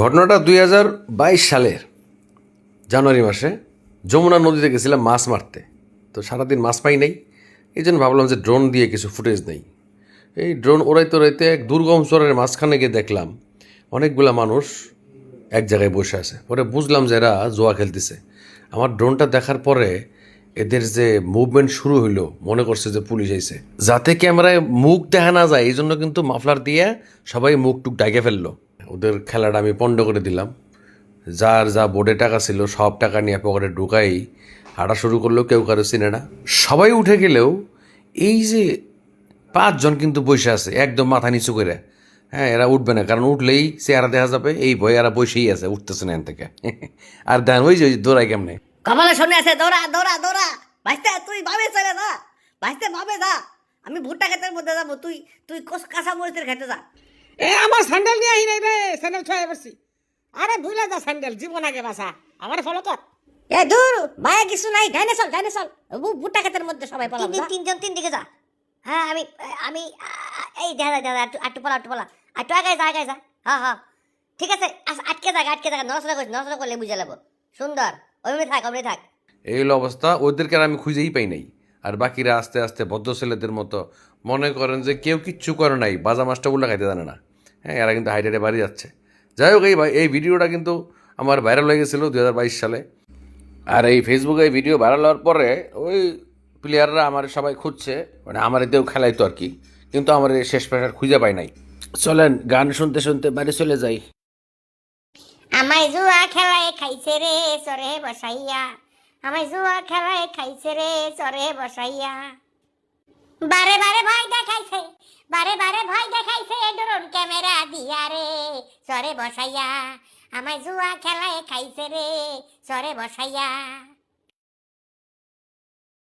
ঘটনাটা 2022 সালের জানুয়ারি মাসে যমুনা নদীতে গেছিলাম মাছ মারতে। তো সারাদিন মাছ পাই নাই, এই জন্য ভাবলাম যে ড্রোন দিয়ে কিছু ফুটেজ নেই। এই ড্রোন ওড়াইতে ওড়াইতে এক দুর্গম চরের মাঝখানে গিয়ে দেখলাম অনেকগুলা মানুষ এক জায়গায় বসে আছে। পরে বুঝলাম যে এরা জোয়া খেলতেছে। আমার ড্রোনটা দেখার পরে এদের যে মুভমেন্ট শুরু হইলো, মনে করছে যে পুলিশ আইছে। যাতে ক্যামেরায় মুখ দেখা না যায় এই জন্য কিন্তু মাফলার দিয়ে সবাই মুখ টুক ডাকে ফেললো। ওদের খেলাটা আমি পণ্ড করে দিলাম। যার যা বোর্ডে টাকা ছিল সব টাকা নিয়ে পকেটে ঢুকাই হাঁটা শুরু করলেও কেউ কারো চিনে না। সবাই উঠে গেলেও এই যে 5 জন কিন্তু বসে আছে একদম মাথা নিচু করে। হ্যাঁ, এরা উঠবে না, কারণ উঠলেই চেহারা দেখা যাবে। এই ভয়ে এরা বসেই আছে, উঠতেছে না এখান থেকে। আর দেন ওই যে দৌড়াই কেমনে। কপালে শুনে আছে দৌড়া দৌড়া দৌড়া। ভাইস্তে তুই ভাবে চলে যা, ভাইস্তে ভাবে যা। আমি ভুট্টা ক্ষেতের মধ্যে যাবো, তুই তুই কাঁচা মরিচের খেতে যা। আমার স্যান্ডেল নিয়ে আহি নাই রে, স্যান্ডেল ছয় বসছি। আরে ভুলে যা স্যান্ডেল, জীবন আগে বাসা, আমার ফলো কর। এ দূর মায়া কিছু নাই, ডাইনে চল ডাইনে চল। ভুট্টা ক্ষেতের মধ্যে সবাই পলাম, তিনজন তিন দিকে যা। হ্যাঁ আমি আমি এই দেখা দেখা একটু পলা একটু পলা একটু আগায় যা আগায় যা। হ্যাঁ হ্যাঁ ঠিক আছে, আটকে থাক নড়াচড়া করিস, নড়াচড়া করলে বুঝে যাবো। সুন্দর, ওইভাবে থাক ওইভাবে থাক। এই হলো অবস্থা। ওদেরকে আর আমি খুঁজেই পাই নাই। আর বাকিরা আস্তে আস্তে ভদ্র ছেলেদের মতো মনে করেন যে কেউ কিচ্ছু করে নাই, বাজা মাছটা উল্লা খাইতে জানে না। হ্যাঁ, এরা কিন্তু হাইটে বাড়ি যাচ্ছে। যাই হোক, এই ভিডিওটা কিন্তু আমার ভাইরাল হয়ে গেছিলো 2022 সালে। আর এই ফেসবুকে এই ভিডিও ভাইরাল হওয়ার পরে ওই প্লেয়াররা আমার সবাই খুঁজছে, মানে আমার এতেও খেলাইতো আর কি। কিন্তু আমার এই শেষ প্রেশার খুঁজে পাই নাই। চলেন গান শুনতে শুনতে বাড়ি চলে যাই। আমায় জুয়া খেলায় খাইছে রে চরে বসাইয়া, আমায় জুয়া খেলায় খাইছে রে চরে বসাইয়া। বারে বারে ভয় দেখাইছে, বারে বারে ভয় দেখাইছে ড্রোন ক্যামেরা দিয়া রে চরে বসাইয়া। আমায় জুয়া খেলায় খাইছে রে চরে বসাইয়া।